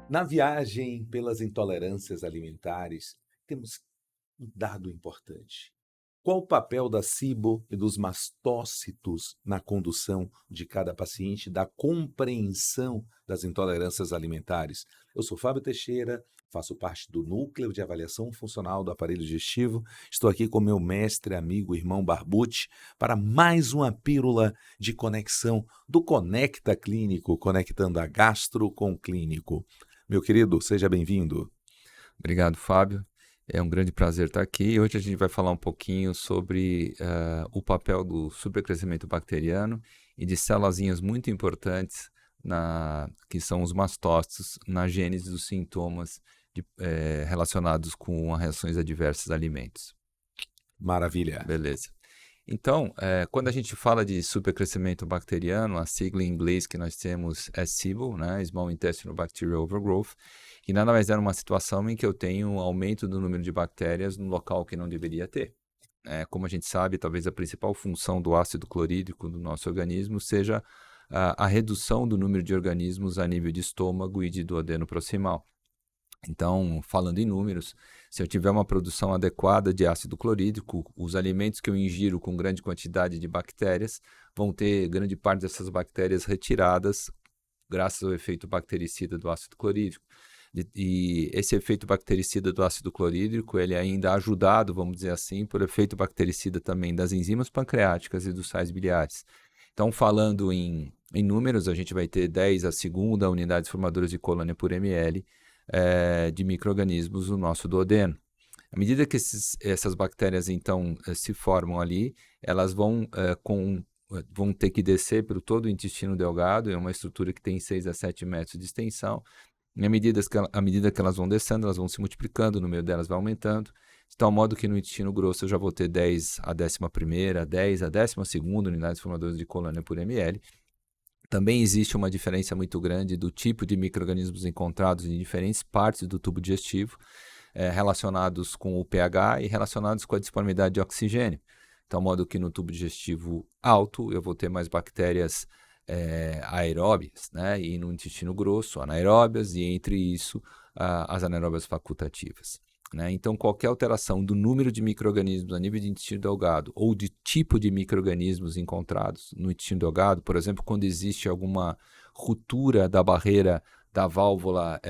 Na viagem pelas intolerâncias alimentares, temos um dado importante. Qual o papel da SIBO e dos mastócitos na condução de cada paciente, da compreensão das intolerâncias alimentares? Eu sou Fábio Teixeira, faço parte do Núcleo de Avaliação Funcional do Aparelho Digestivo. Estou aqui com meu mestre, amigo, irmão Barbucci, para mais uma pílula de conexão do Conecta Clínico, conectando a gastro com o clínico. Meu querido, seja bem-vindo. Obrigado, Fábio. É um grande prazer estar aqui. Hoje a gente vai falar um pouquinho sobre o papel do supercrescimento bacteriano e de célulazinhas muito importantes, que são os mastócitos, na gênese dos sintomas relacionados com as reações adversas a alimentos. Maravilha. Beleza. Então, quando a gente fala de supercrescimento bacteriano, a sigla em inglês que nós temos é SIBO, né? Small Intestinal Bacterial Overgrowth, que nada mais é uma situação em que eu tenho um aumento do número de bactérias no local que não deveria ter. Como a gente sabe, talvez a principal função do ácido clorídrico do nosso organismo seja a redução do número de organismos a nível de estômago e de duodeno proximal. Então, falando em números, se eu tiver uma produção adequada de ácido clorídrico, os alimentos que eu ingiro com grande quantidade de bactérias vão ter grande parte dessas bactérias retiradas graças ao efeito bactericida do ácido clorídrico. E esse efeito bactericida do ácido clorídrico, ele é ainda ajudado, vamos dizer assim, por efeito bactericida também das enzimas pancreáticas e dos sais biliares. Então, falando em números, a gente vai ter 10 a segunda unidades formadoras de colônia por ml, de micro-organismos no nosso duodeno. À medida que essas bactérias, então, se formam ali, elas vão ter que descer por todo o intestino delgado, é uma estrutura que tem 6 a 7 metros de extensão, e à medida que elas vão descendo, elas vão se multiplicando, o número delas vai aumentando, de tal modo que no intestino grosso eu já vou ter 10 a 11ª, 10 a 12ª unidades formadoras de colônia por ml. Também existe uma diferença muito grande do tipo de micro-organismos encontrados em diferentes partes do tubo digestivo, relacionados com o pH e relacionados com a disponibilidade de oxigênio. De tal modo que no tubo digestivo alto eu vou ter mais bactérias aeróbias, né? E no intestino grosso, anaeróbias, e entre isso as anaeróbias facultativas. Né? Então, qualquer alteração do número de micro-organismos a nível de intestino delgado ou de tipo de micro-organismos encontrados no intestino delgado, por exemplo, quando existe alguma ruptura da barreira da válvula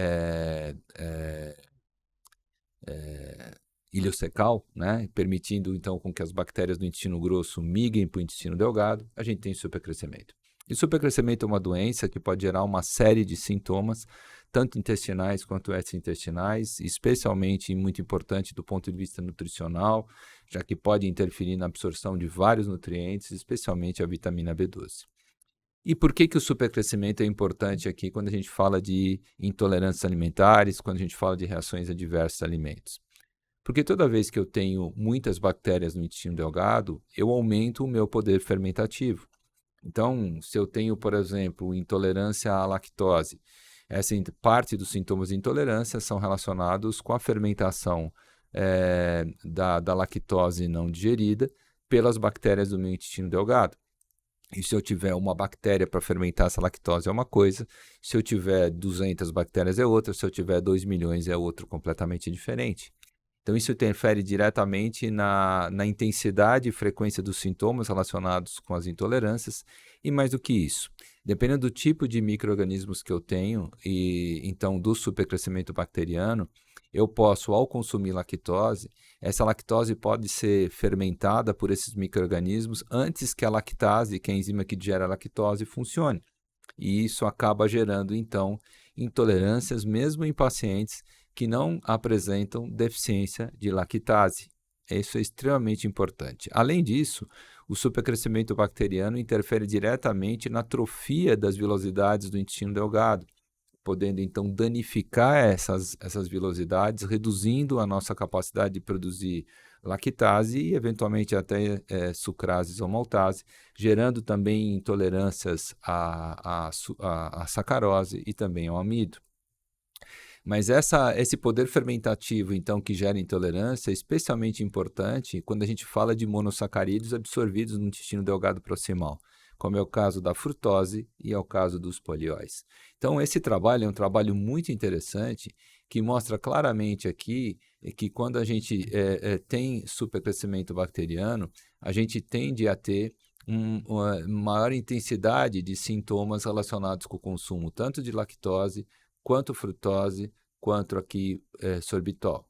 ileocecal, né? Permitindo então com que as bactérias do intestino grosso migrem para o intestino delgado, a gente tem supercrescimento. E supercrescimento é uma doença que pode gerar uma série de sintomas, tanto intestinais quanto extraintestinais, especialmente muito importante do ponto de vista nutricional, já que pode interferir na absorção de vários nutrientes, especialmente a vitamina B12. E por que o supercrescimento é importante aqui quando a gente fala de intolerâncias alimentares, quando a gente fala de reações adversas a alimentos? Porque toda vez que eu tenho muitas bactérias no intestino delgado, eu aumento o meu poder fermentativo. Então, se eu tenho, por exemplo, intolerância à lactose, essa parte dos sintomas de intolerância são relacionados com a fermentação da lactose não digerida pelas bactérias do meu intestino delgado. E se eu tiver uma bactéria para fermentar essa lactose é uma coisa, se eu tiver 200 bactérias é outra, se eu tiver 2 milhões é outro completamente diferente. Então, isso interfere diretamente na intensidade e frequência dos sintomas relacionados com as intolerâncias. E mais do que isso, dependendo do tipo de micro-organismos que eu tenho, e então do supercrescimento bacteriano, eu posso, ao consumir lactose, essa lactose pode ser fermentada por esses micro-organismos antes que a lactase, que é a enzima que digere a lactose, funcione. E isso acaba gerando, então, intolerâncias, mesmo em pacientes que não apresentam deficiência de lactase. Isso é extremamente importante. Além disso, o supercrescimento bacteriano interfere diretamente na atrofia das vilosidades do intestino delgado, podendo então danificar essas vilosidades, reduzindo a nossa capacidade de produzir lactase e eventualmente até sucrases ou maltase, gerando também intolerâncias à sacarose e também ao amido. Mas esse poder fermentativo, então, que gera intolerância, é especialmente importante quando a gente fala de monossacarídeos absorvidos no intestino delgado proximal. como é o caso da frutose e é o caso dos polióis. Então, esse trabalho é um trabalho muito interessante que mostra claramente aqui que quando a gente tem supercrescimento bacteriano, a gente tende a ter uma maior intensidade de sintomas relacionados com o consumo, tanto de lactose, quanto frutose, quanto aqui sorbitol.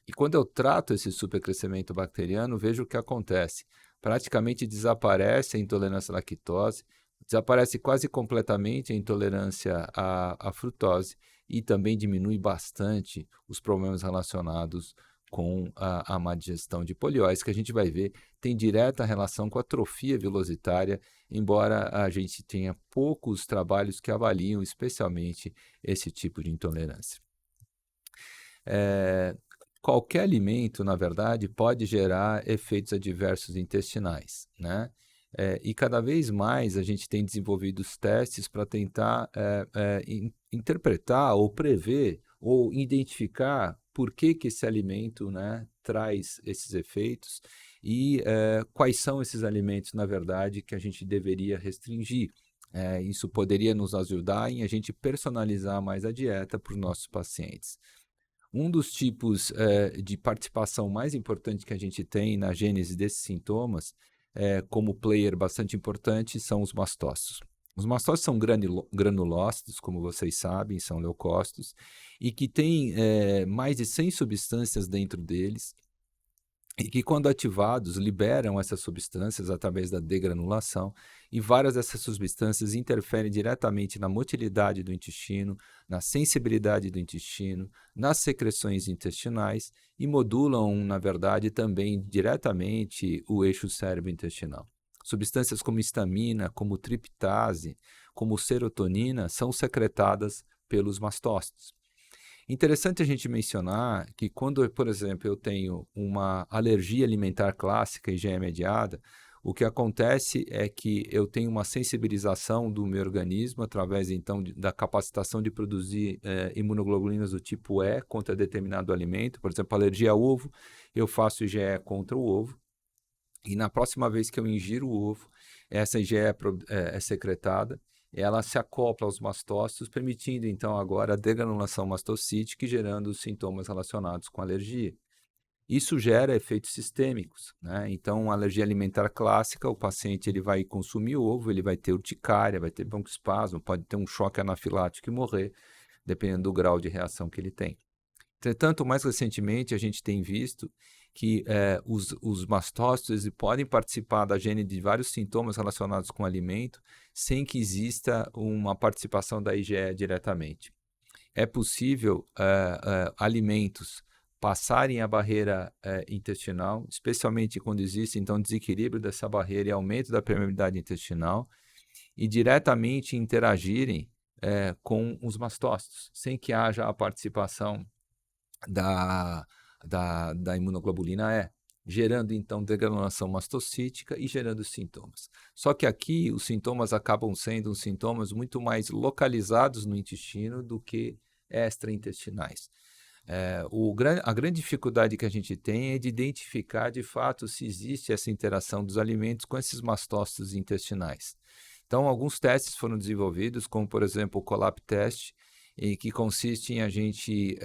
E quando eu trato esse supercrescimento bacteriano, vejo o que acontece. Praticamente desaparece a intolerância à lactose, desaparece quase completamente a intolerância à frutose e também diminui bastante os problemas relacionados com a má digestão de polióis, que a gente vai ver tem direta relação com a atrofia velocitária, embora a gente tenha poucos trabalhos que avaliam especialmente esse tipo de intolerância. Qualquer alimento, na verdade, pode gerar efeitos adversos intestinais, né? E cada vez mais a gente tem desenvolvido os testes para tentar interpretar ou prever ou identificar por que esse alimento, né, traz esses efeitos e quais são esses alimentos, na verdade, que a gente deveria restringir. Isso poderia nos ajudar em a gente personalizar mais a dieta para os nossos pacientes. Um dos tipos de participação mais importante que a gente tem na gênese desses sintomas, como player bastante importante, são os mastócitos. Os mastócitos são granulócitos, como vocês sabem, são leucócitos, e que têm mais de 100 substâncias dentro deles, e que, quando ativados, liberam essas substâncias através da degranulação, e várias dessas substâncias interferem diretamente na motilidade do intestino, na sensibilidade do intestino, nas secreções intestinais e modulam, na verdade, também diretamente o eixo cérebro-intestinal. Substâncias como histamina, como triptase, como serotonina são secretadas pelos mastócitos. Interessante a gente mencionar que quando, por exemplo, eu tenho uma alergia alimentar clássica IgE mediada, o que acontece é que eu tenho uma sensibilização do meu organismo através, então, da capacitação de produzir imunoglobulinas do tipo E contra determinado alimento. Por exemplo, alergia ao ovo, eu faço IgE contra o ovo. E na próxima vez que eu ingiro o ovo, essa IgE é secretada, ela se acopla aos mastócitos, permitindo então agora a degranulação mastocítica e gerando os sintomas relacionados com alergia. Isso gera efeitos sistêmicos, né? Então, a alergia alimentar clássica, o paciente ele vai consumir o ovo, ele vai ter urticária, vai ter broncoespasmo, pode ter um choque anafilático e morrer, dependendo do grau de reação que ele tem. Entretanto, mais recentemente, a gente tem visto que os mastócitos podem participar da gene de vários sintomas relacionados com o alimento sem que exista uma participação da IgE diretamente. É possível alimentos passarem a barreira intestinal, especialmente quando existe então desequilíbrio dessa barreira e aumento da permeabilidade intestinal, e diretamente interagirem com os mastócitos, sem que haja a participação da imunoglobulina E, gerando então degranulação mastocítica e gerando sintomas. Só que aqui os sintomas acabam sendo sintomas muito mais localizados no intestino do que extraintestinais. A grande dificuldade que a gente tem é de identificar de fato se existe essa interação dos alimentos com esses mastócitos intestinais. Então, alguns testes foram desenvolvidos, como por exemplo o COLAP test, e que consiste em a gente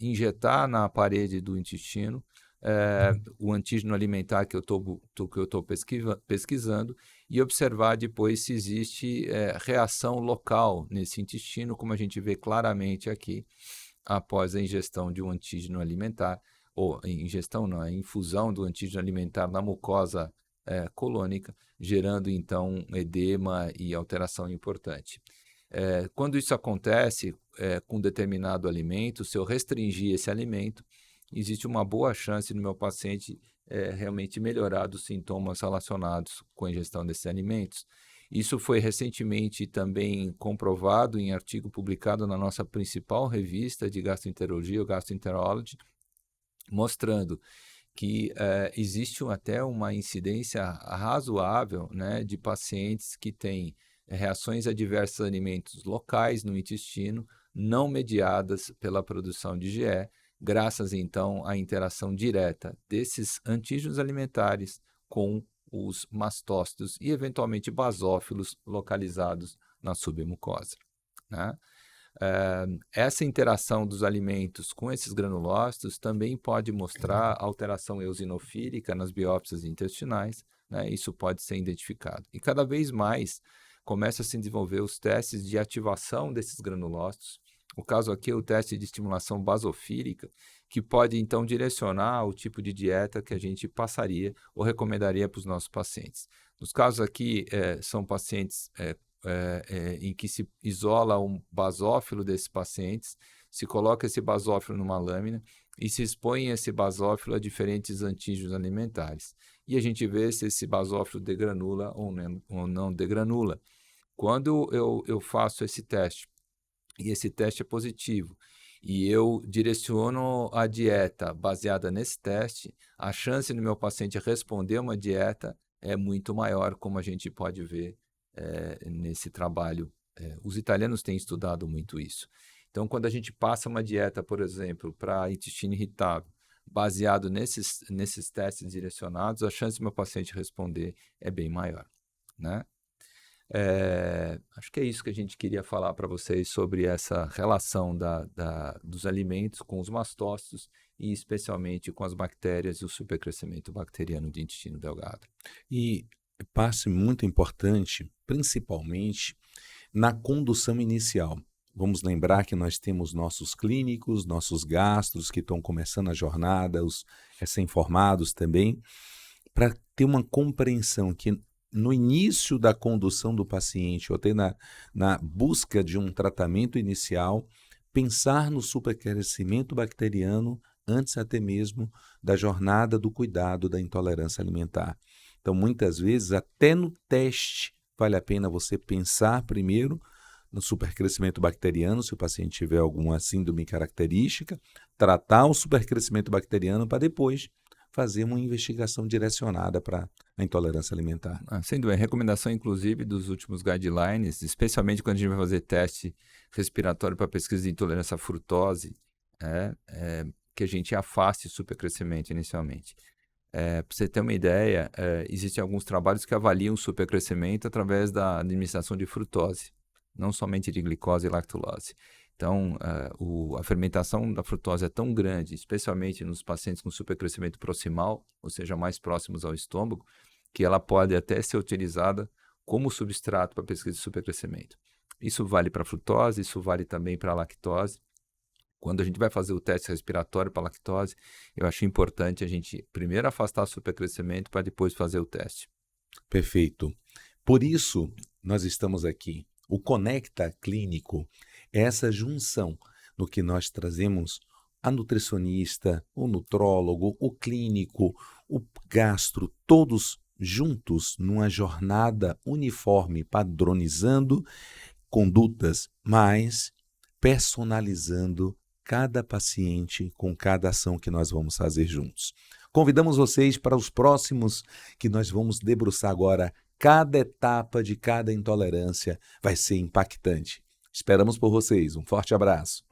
injetar na parede do intestino o antígeno alimentar que eu estou pesquisando e observar depois se existe reação local nesse intestino, como a gente vê claramente aqui, após a ingestão de um antígeno alimentar, ou ingestão não, a infusão do antígeno alimentar na mucosa colônica, gerando então edema e alteração importante. Quando isso acontece com determinado alimento, se eu restringir esse alimento, existe uma boa chance no meu paciente realmente melhorar dos sintomas relacionados com a ingestão desses alimentos. Isso foi recentemente também comprovado em artigo publicado na nossa principal revista de gastroenterologia, o Gastroenterology, mostrando que existe até uma incidência razoável, né, de pacientes que têm reações adversas a alimentos locais no intestino, não mediadas pela produção de IgE, graças então à interação direta desses antígenos alimentares com os mastócitos e, eventualmente, basófilos localizados na submucosa, né? Essa interação dos alimentos com esses granulócitos também pode mostrar alteração eosinofílica nas biópsias intestinais, né? Isso pode ser identificado. E cada vez mais começa a se desenvolver os testes de ativação desses granulócitos. O caso aqui é o teste de estimulação basofílica, que pode então direcionar o tipo de dieta que a gente passaria ou recomendaria para os nossos pacientes. Nos casos aqui, são pacientes em que se isola um basófilo desses pacientes, se coloca esse basófilo numa lâmina e se expõe esse basófilo a diferentes antígenos alimentares. E a gente vê se esse basófilo degranula ou não degranula. Quando eu faço esse teste, e esse teste é positivo, e eu direciono a dieta baseada nesse teste, a chance do meu paciente responder uma dieta é muito maior, como a gente pode ver nesse trabalho. Os italianos têm estudado muito isso. Então, quando a gente passa uma dieta, por exemplo, para intestino irritável, baseado nesses testes direcionados, a chance do meu paciente responder é bem maior, né? Acho que é isso que a gente queria falar para vocês sobre essa relação dos alimentos com os mastócitos e especialmente com as bactérias e o supercrescimento bacteriano de intestino delgado. E passo muito importante, principalmente na condução inicial. Vamos lembrar que nós temos nossos clínicos, nossos gastros que estão começando a jornada, os recém-formados também, para ter uma compreensão que no início da condução do paciente, ou até na busca de um tratamento inicial, pensar no supercrescimento bacteriano antes até mesmo da jornada do cuidado da intolerância alimentar. Então, muitas vezes, até no teste, vale a pena você pensar primeiro no supercrescimento bacteriano, se o paciente tiver alguma síndrome característica, tratar o supercrescimento bacteriano para depois fazer uma investigação direcionada para a intolerância alimentar. Sem dúvida, recomendação inclusive dos últimos guidelines, especialmente quando a gente vai fazer teste respiratório para pesquisa de intolerância à frutose, que a gente afaste o supercrescimento inicialmente. Para você ter uma ideia, existem alguns trabalhos que avaliam o supercrescimento através da administração de frutose, não somente de glicose e lactulose. Então, a fermentação da frutose é tão grande, especialmente nos pacientes com supercrescimento proximal, ou seja, mais próximos ao estômago, que ela pode até ser utilizada como substrato para pesquisa de supercrescimento. Isso vale para a frutose, isso vale também para a lactose. Quando a gente vai fazer o teste respiratório para a lactose, eu acho importante a gente primeiro afastar o supercrescimento para depois fazer o teste. Perfeito. Por isso, nós estamos aqui. O Conecta Clínico é essa junção no que nós trazemos a nutricionista, o nutrólogo, o clínico, o gastro, todos juntos numa jornada uniforme, padronizando condutas, mas personalizando cada paciente com cada ação que nós vamos fazer juntos. Convidamos vocês para os próximos, que nós vamos debruçar agora. Cada etapa de cada intolerância vai ser impactante. Esperamos por vocês. Um forte abraço.